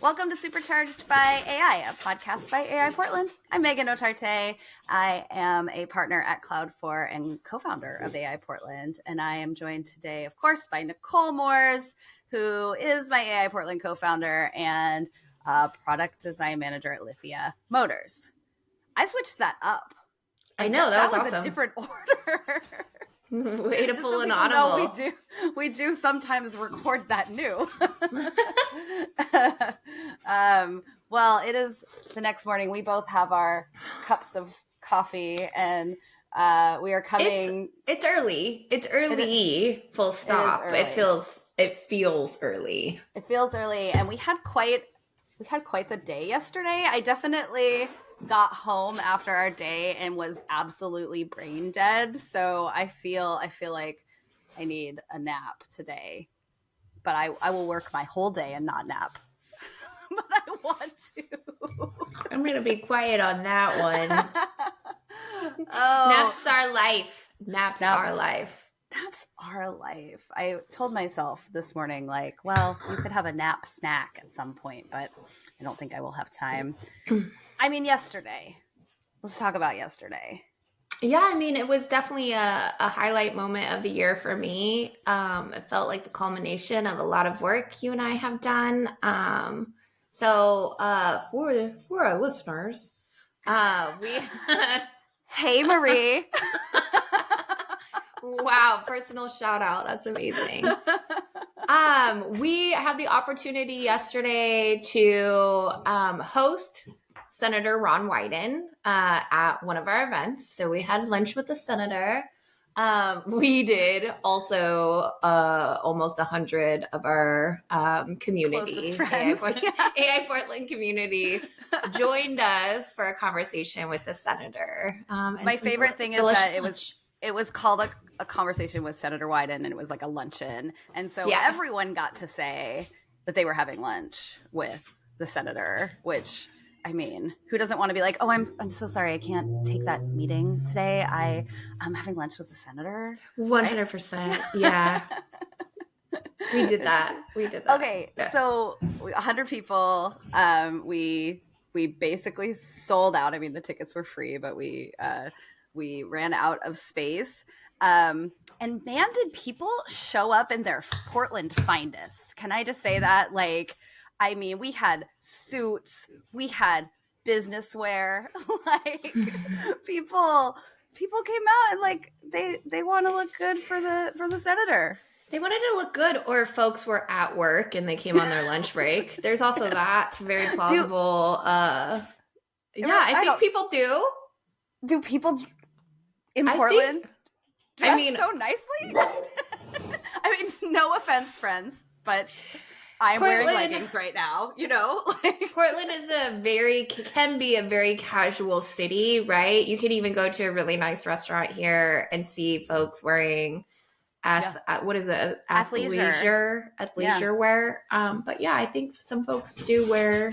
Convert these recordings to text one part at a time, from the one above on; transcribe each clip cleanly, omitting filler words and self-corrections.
Welcome to Supercharged by AI, a podcast by AI Portland. I'm Megan Otarte. I am a partner at Cloud4 and co-founder of AI Portland. And I am joined today, of course, by Nicole Moores, who is my AI Portland co-founder and product design manager at Lithia Motors. I switched that up. I know, that was awesome. A different order. Way to pull an audible. We do sometimes record that new. Well, it is the next morning. We both have our cups of coffee, and we are coming. It's early. It's early. Full stop. It feels early. It feels early, and we had quite the day yesterday. I definitely got home after our day and was absolutely brain dead. So I feel like I need a nap today, but I will work my whole day and not nap. But I want to. I'm going to be quiet on that one. Naps are life. Naps are life. Naps are life. I told myself this morning, like, well, you could have a nap snack at some point, but I don't think I will have time. I mean, yesterday. Let's talk about yesterday. Yeah, I mean, it was definitely a highlight moment of the year for me. It felt like the culmination of a lot of work you and I have done. So for our listeners, we Hey, Marie. Wow, personal shout out. That's amazing. We had the opportunity yesterday to host Senator Ron Wyden at one of our events. So we had lunch with the senator. We did also almost 100 of our community, AI Portland community, joined us for a conversation with the senator. My favorite thing is that it was called a conversation with Senator Wyden, and it was like a luncheon. And so everyone got to say that they were having lunch with the senator, which, I mean, who doesn't want to be like, oh, I'm so sorry, I can't take that meeting today. I'm having lunch with the senator. 100%. Yeah. We did that. Okay. Yeah. So 100 people, we basically sold out. I mean, the tickets were free, but we ran out of space. And man, did people show up in their Portland finest. Can I just say that? Like, I mean, we had suits, we had business wear, like people came out and like they want to look good for the senator. They wanted to look good, or folks were at work and they came on their lunch break. There's also that, very plausible. I think people do. Do people in Portland dress so nicely? I mean, no offense, friends, but I'm wearing leggings right now, you know? Portland is can be a very casual city, right? You can even go to a really nice restaurant here and see folks wearing what is it? Athleisure wear. But yeah, I think some folks do wear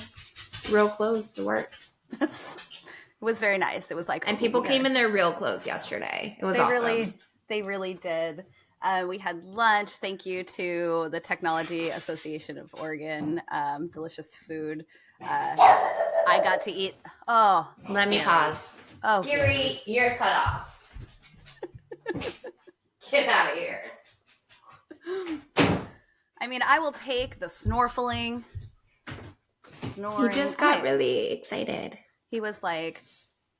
real clothes to work. It was very nice. It was like, and people came in their real clothes yesterday. It was awesome. They really did. We had lunch. Thank you to the Technology Association of Oregon. Delicious food. I got to eat. Oh, let me pause. Oh, Gary, you're cut off. Get out of here. I mean, I will take the snorkeling. Snoring. He just got really excited. He was like,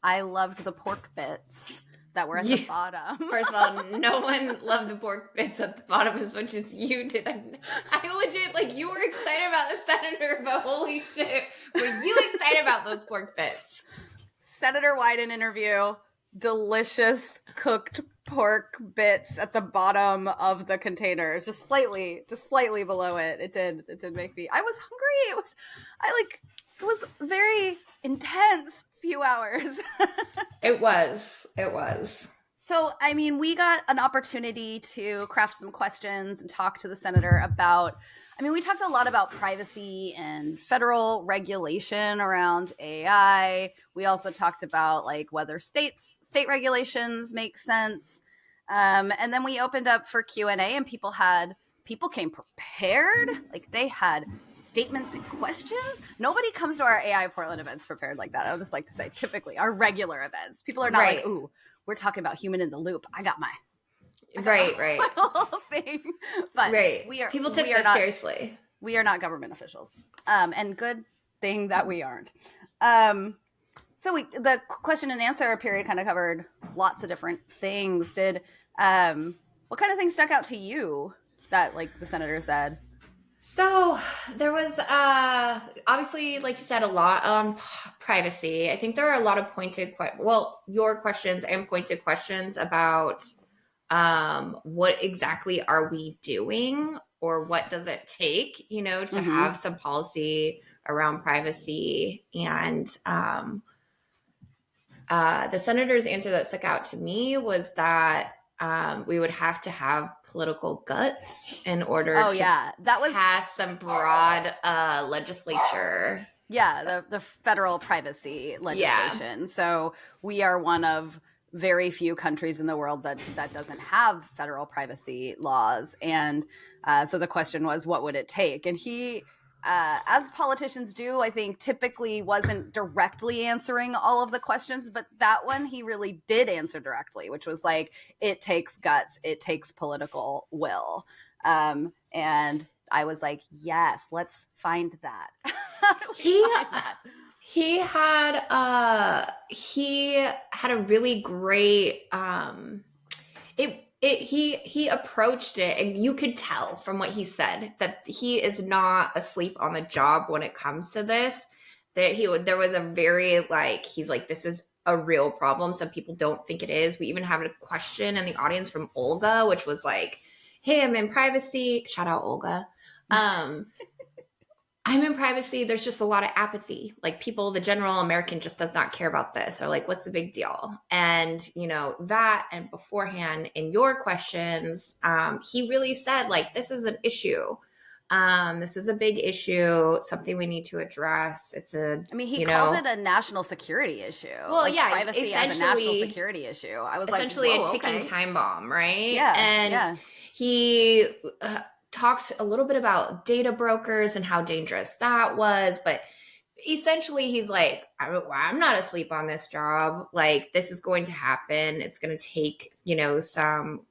I loved the pork bits that were at the bottom. First of all, no one loved the pork bits at the bottom as much as you did. I legit, like, you were excited about the senator, but holy shit, were you excited about those pork bits? Senator Wyden interview, delicious cooked pork bits at the bottom of the container, just slightly below it. It did make me, I was hungry. It was very intense few hours. It was. So, I mean, we got an opportunity to craft some questions and talk to the senator about, I mean, we talked a lot about privacy and federal regulation around AI. We also talked about like whether state regulations make sense. And then we opened up for Q&A and people had people came prepared. Like they had statements and questions. Nobody comes to our AI Portland events prepared like that. I would just like to say, typically our regular events, people are not like, ooh, we're talking about human in the loop. I got my whole thing. But people took this seriously. We are not government officials. And good thing that we aren't. So the question and answer period kind of covered lots of different things. Did what kind of things stuck out to you that like the senator said? So there was obviously, like you said, a lot on privacy. I think there are a lot of your questions and pointed questions about what exactly are we doing, or what does it take, to have some policy around privacy. And the senator's answer that stuck out to me was that we would have to have political guts in order to pass some broad legislature. Yeah, the federal privacy legislation. Yeah. So we are one of very few countries in the world that doesn't have federal privacy laws. And so the question was, what would it take? And he, as politicians do, I think typically wasn't directly answering all of the questions, but that one he really did answer directly, which was like, it takes guts, it takes political will. And I was like, yes, let's find that. He had a really great he approached it, and you could tell from what he said that he is not asleep on the job when it comes to this. That there was a very he's like, this is a real problem. Some people don't think it is. We even have a question in the audience from Olga, which was like, hey, I'm in privacy. Shout out Olga. I'm in privacy. There's just a lot of apathy. Like people, the general American just does not care about this, or like, what's the big deal? And, that, and beforehand in your questions, he really said like, this is an issue. This is a big issue, something we need to address. He called it a national security issue. Well, privacy as a national security issue. I was essentially a ticking time bomb, right? Yeah. And he talks a little bit about data brokers and how dangerous that was, but essentially he's like, I'm not asleep on this job. Like, this is going to happen. It's going to take, some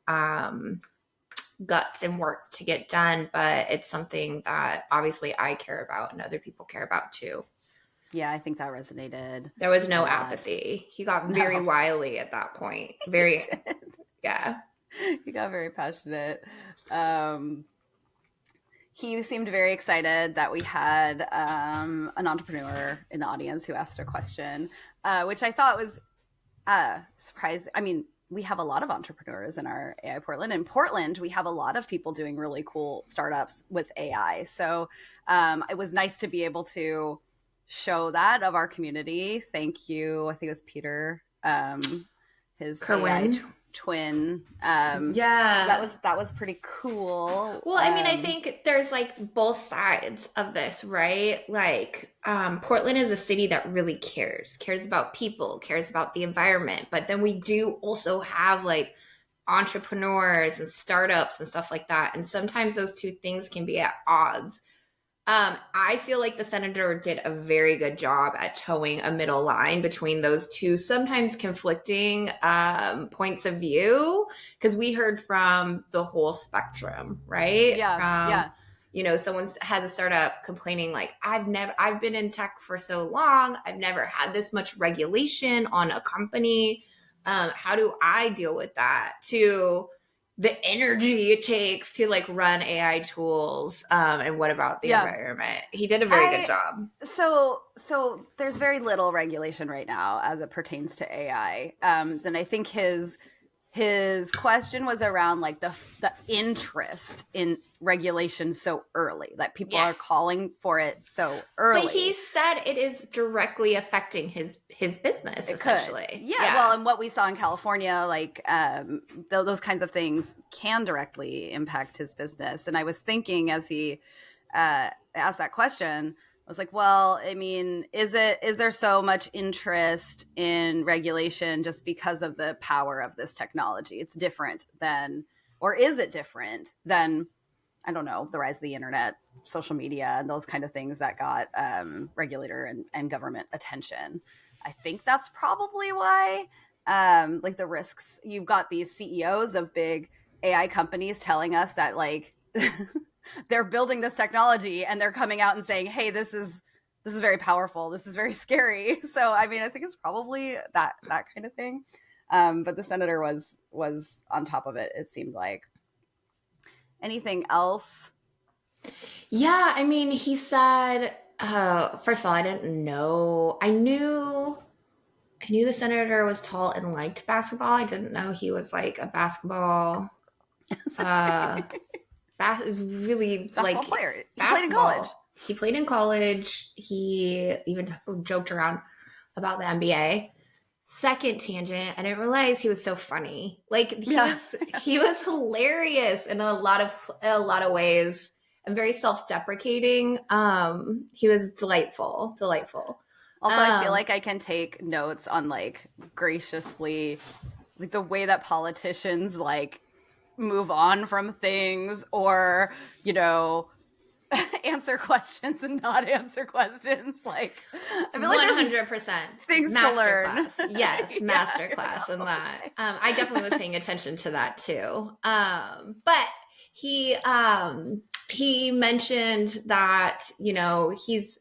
guts and work to get done, but it's something that obviously I care about and other people care about too. Yeah, I think that resonated. There was no apathy. He got very wily at that point. Very, yeah. He got very passionate. He seemed very excited that we had an entrepreneur in the audience who asked a question, which I thought was surprising. I mean, we have a lot of entrepreneurs in our AI Portland. In Portland, we have a lot of people doing really cool startups with AI. So it was nice to be able to show that of our community. Thank you. I think it was Peter, his Kerwin. AI twin. So that was pretty cool. Well, I think there's like both sides of this, right? Like Portland is a city that really cares about people, cares about the environment, but then we do also have like entrepreneurs and startups and stuff like that, and sometimes those two things can be at odds. I feel like the senator did a very good job at towing a middle line between those two sometimes conflicting points of view, because we heard from the whole spectrum, right? Someone has a startup complaining like, I've been in tech for so long, I've never had this much regulation on a company. How do I deal with that? To the energy it takes to like run AI tools, and what about the environment? He did a very good job. So there's very little regulation right now as it pertains to AI, and I think his question was around like the interest in regulation so early, that people are calling for it so early. But he said it is directly affecting his business, essentially. Yeah. Well, and what we saw in California, like those kinds of things can directly impact his business. And I was thinking as he asked that question, I was like, well, I mean, is there so much interest in regulation just because of the power of this technology? It's different than, or is it different than I don't know, the rise of the internet, social media, and those kind of things that got regulator and government attention. I think that's probably why, like the risks. You've got these CEOs of big AI companies telling us that like they're building this technology and they're coming out and saying, "Hey, this is very powerful. This is very scary." So, I mean, I think it's probably that kind of thing. But the senator was on top of it. It seemed like. Anything else? Yeah, I mean, he said, first of all, I didn't know. I knew the senator was tall and liked basketball. I didn't know he was like a basketball, uh, really Basketball like player. He basketball. played in college. He played in college. He even joked around about the NBA. Second tangent, I didn't realize he was so funny. Like he was hilarious in a lot of ways and very self-deprecating. He was delightful. Also, I feel like I can take notes on like graciously like the way that politicians like move on from things or, you know, answer questions and not answer questions. Like I feel like 100% things to learn. Yes, masterclass in that. I definitely was paying attention to that too. But he mentioned that, you know, he's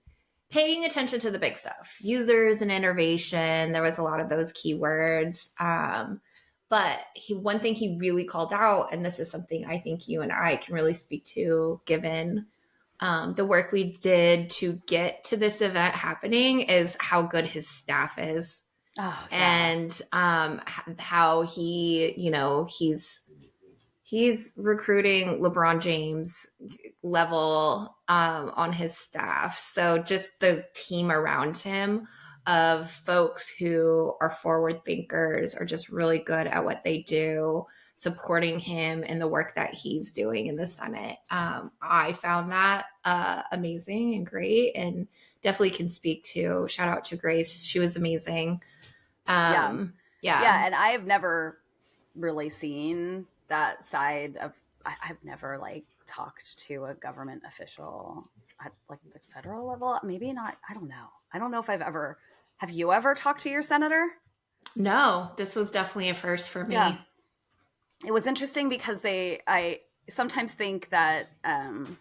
paying attention to the big stuff, users and innovation. There was a lot of those keywords. But one thing he really called out, and this is something I think you and I can really speak to, given the work we did to get to this event happening, is how good his staff is. Oh, yeah. And how he, you know, he's recruiting LeBron James level on his staff. So just the team around him of folks who are forward thinkers, are just really good at what they do, supporting him in the work that he's doing in the Senate. I found that amazing and great, and definitely can speak to, shout out to Grace. She was amazing. Yeah, and I've never really seen that side of. I've never like talked to a government official at like the federal level. Maybe not. I don't know. I don't know if I've ever. Have you ever talked to your senator? No, this was definitely a first for me. Yeah. It was interesting because I sometimes think that you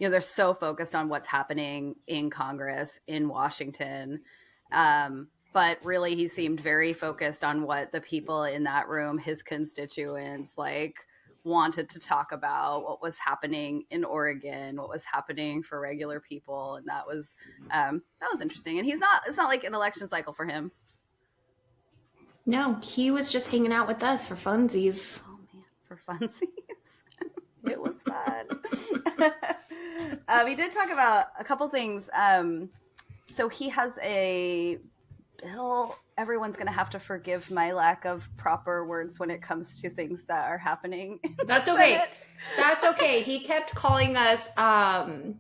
know, they're so focused on what's happening in Congress in Washington. But really, he seemed very focused on what the people in that room, his constituents, like wanted to talk about, what was happening in Oregon, what was happening for regular people, and that was interesting. And it's not like an election cycle for him. No, he was just hanging out with us for funsies. Oh man, for funsies. It was fun. We did talk about a couple things. So he has a bill. Everyone's going to have to forgive my lack of proper words when it comes to things that are happening. That's okay. That's okay. He kept calling us AI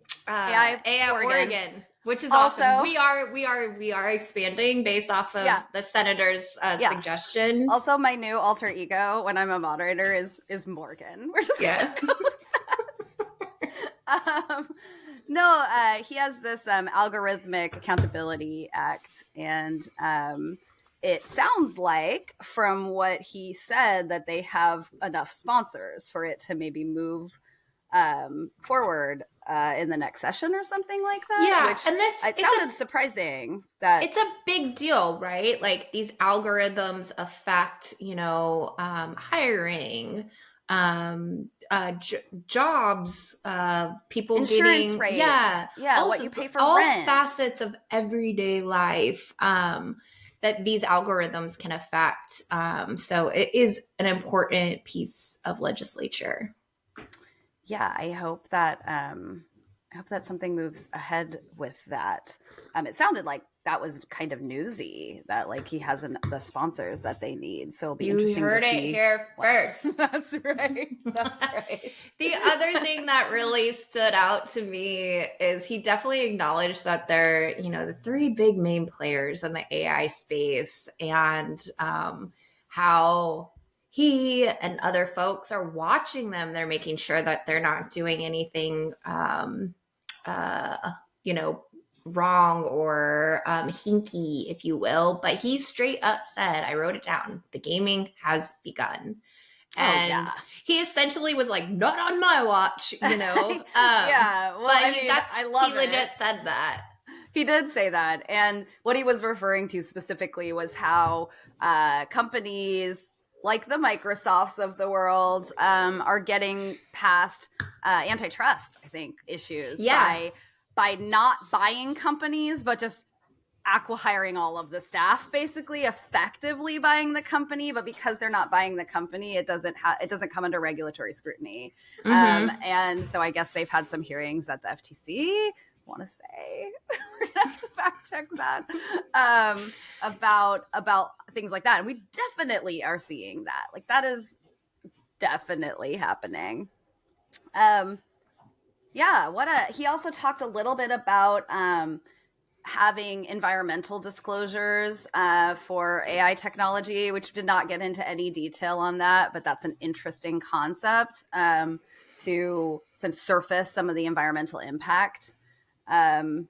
Oregon, which is also awesome. We are expanding based off of the senator's suggestion. Also, my new alter ego when I'm a moderator is Morgan. We're just no, he has this Algorithmic Accountability Act, and it sounds like, from what he said, that they have enough sponsors for it to maybe move forward in the next session or something like that. Yeah, which it sounded surprising. That it's a big deal, right? Like these algorithms affect, you know, hiring, jobs, people insurance getting rates, also, what you pay for all rent, facets of everyday life that these algorithms can affect. So it is an important piece of legislature. Yeah, I hope that something moves ahead with that. It sounded like that was kind of newsy, that like he has the sponsors that they need. So it'll be interesting to see. You heard it here first. That's right. That's right. The other thing that really stood out to me is he definitely acknowledged that they're, you know, the three big main players in the AI space, and how he and other folks are watching them. They're making sure that they're not doing anything, you know, wrong or hinky, if you will. But he straight up said, I wrote it down, the gaming has begun. And he essentially was like, not on my watch, you know? Yeah. Well, but I mean, I love he legit said that. He did say that. And what he was referring to specifically was how companies like the Microsofts of the world are getting past antitrust, I think, issues by not buying companies, but just acqui-hiring all of the staff, basically effectively buying the company. But because they're not buying the company, it doesn't come under regulatory scrutiny. And so I guess they've had some hearings at the FTC. Want to say we're gonna have to fact check that about things like that, and we definitely are seeing that. Like, that is definitely happening. He also talked a little bit about having environmental disclosures for AI technology, which did not get into any detail on that, but that's an interesting concept to surface some of the environmental impact. Some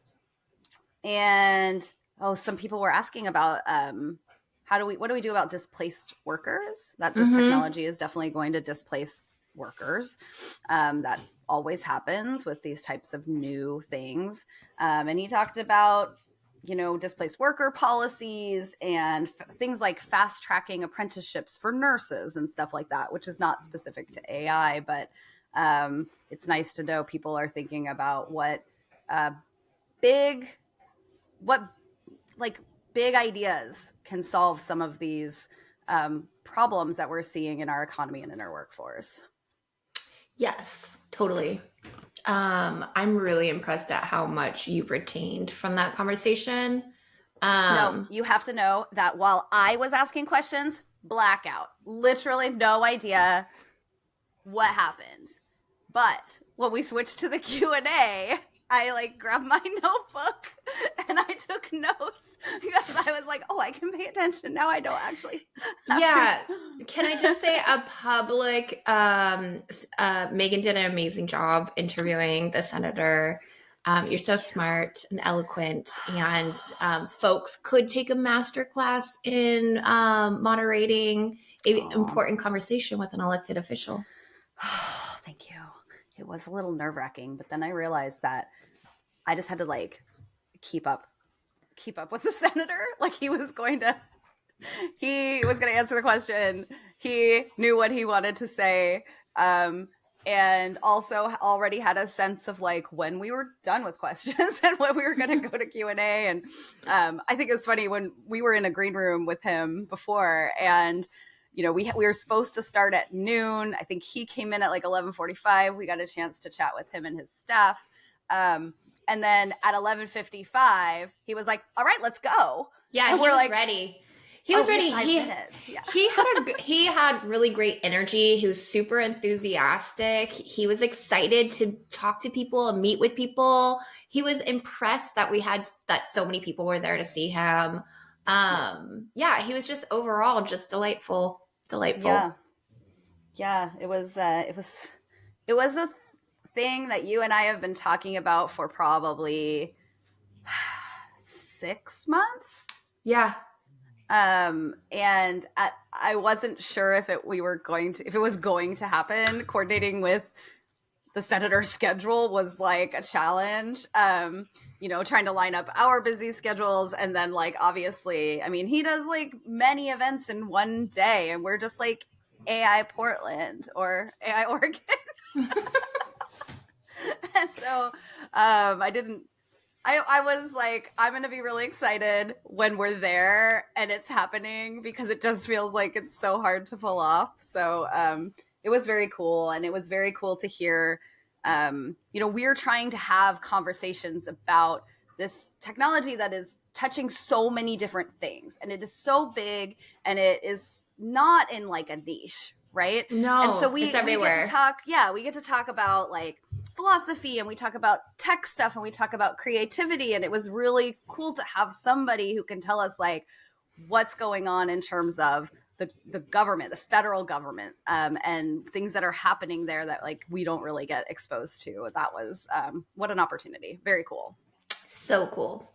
people were asking about what do we do about displaced workers? That this technology is definitely going to displace workers. That always happens with these types of new things. And he talked about, displaced worker policies and things like fast tracking apprenticeships for nurses and stuff like that, which is not specific to AI, but it's nice to know people are thinking about what big ideas can solve some of these problems that we're seeing in our economy and in our workforce. Yes, totally. I'm really impressed at how much you retained from that conversation. No, you have to know that while I was asking questions, blackout, literally no idea what happened. But when we switched to the Q&A, I grabbed my notebook and I took notes because I was like, oh, I can pay attention. Now I don't actually. Can I just say a public, Megan did an amazing job interviewing the senator. You're so smart and eloquent, and folks could take a master class in moderating an important conversation with an elected official. Oh, thank you. It was a little nerve-wracking, but then I realized that I just had to keep up with the senator. He was going to answer the question. He knew what he wanted to say, and also already had a sense of when we were done with questions and when we were going to go to Q&A. And I think it's funny when we were in a green room with him before, and we were supposed to start at noon. I think he came in at 11:45. We got a chance to chat with him and his staff. And then at 11:55, he was like, all right, let's go. Yeah, and we're ready. He was ready. He had really great energy. He was super enthusiastic. He was excited to talk to people and meet with people. He was impressed that so many people were there to see him. He was just overall just delightful. Yeah, it was a thing that you and I have been talking about for probably 6 months. Yeah. And I wasn't sure if it was going to happen. Coordinating with the senator's schedule was a challenge. Trying to line up our busy schedules, and then obviously, he does many events in one day, and we're just AI Portland or AI Oregon. And so I was I'm going to be really excited when we're there and it's happening, because it just feels like it's so hard to pull off. So it was very cool. And it was very cool to hear, we're trying to have conversations about this technology that is touching so many different things. And it is so big, and it is not in a niche, right? No, and so it's everywhere. We get to talk about philosophy, and we talk about tech stuff, and we talk about creativity. And it was really cool to have somebody who can tell us what's going on in terms of the government, the federal government, and things that are happening there that like we don't really get exposed to. That was what an opportunity. Very cool. So cool.